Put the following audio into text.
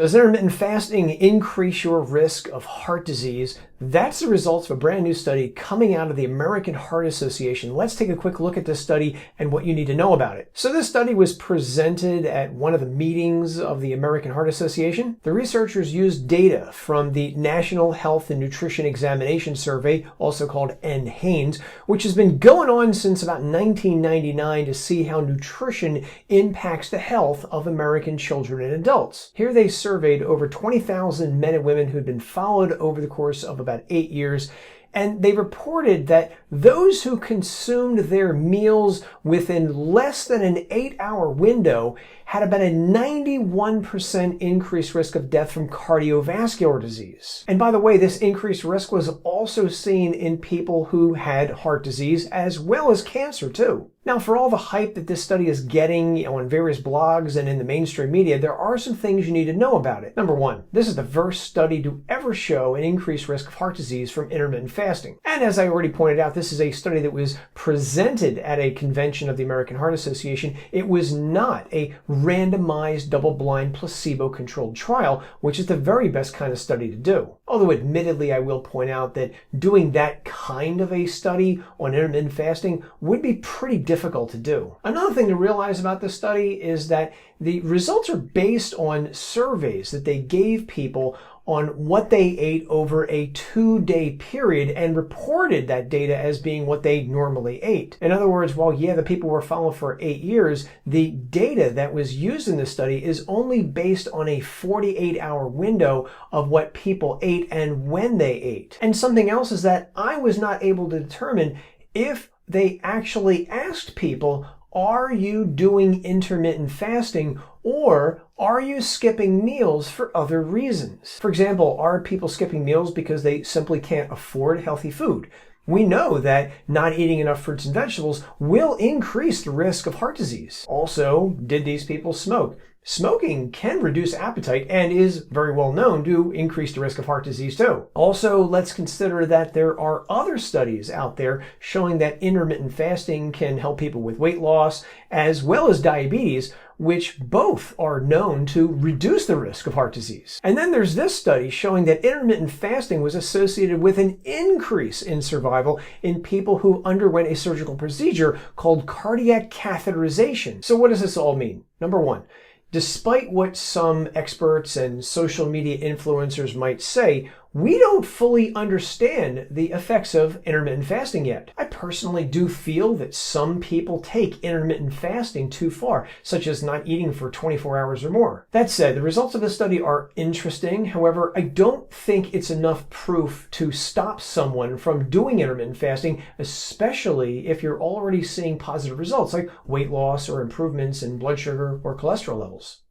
Does intermittent fasting increase your risk of heart disease? That's the results of a brand new study coming out of the American Heart Association. Let's take a quick look at this study and what you need to know about it. So this study was presented at one of the meetings of the American Heart Association. The researchers used data from the National Health and Nutrition Examination Survey, also called NHANES, which has been going on since about 1999 to see how nutrition impacts the health of American children and adults. Here they surveyed over 20,000 men and women who'd been followed over the course of about 8 years, and they reported that those who consumed their meals within less than an 8-hour window had about a 91% increased risk of death from cardiovascular disease. And by the way, this increased risk was also seen in people who had heart disease as well as cancer too. Now, for all the hype that this study is getting on various blogs and in the mainstream media, there are some things you need to know about it. Number one, this is the first study to ever show an increased risk of heart disease from intermittent fasting. And as I already pointed out, this is a study that was presented at a convention of the American Heart Association. It was not a randomized, double-blind, placebo-controlled trial, which is the very best kind of study to do. Although admittedly, I will point out that doing that kind of a study on intermittent fasting would be pretty difficult to do. Another thing to realize about this study is that the results are based on surveys that they gave people on what they ate over a 2-day period and reported that data as being what they normally ate. In other words, while the people were followed for 8 years, the data that was used in this study is only based on a 48-hour window of what people ate and when they ate. And something else is that I was not able to determine if they actually asked people, are you doing intermittent fasting or are you skipping meals for other reasons? For example, are people skipping meals because they simply can't afford healthy food? We know that not eating enough fruits and vegetables will increase the risk of heart disease. Also, did these people smoke? Smoking can reduce appetite and is very well known to increase the risk of heart disease too. Also, let's consider that there are other studies out there showing that intermittent fasting can help people with weight loss as well as diabetes, which both are known to reduce the risk of heart disease. And then there's this study showing that intermittent fasting was associated with an increase in survival in people who underwent a surgical procedure called cardiac catheterization. So what does this all mean? Number one, despite what some experts and social media influencers might say, we don't fully understand the effects of intermittent fasting yet. I personally do feel that some people take intermittent fasting too far, such as not eating for 24 hours or more. That said, the results of this study are interesting. However, I don't think it's enough proof to stop someone from doing intermittent fasting, especially if you're already seeing positive results like weight loss or improvements in blood sugar or cholesterol levels.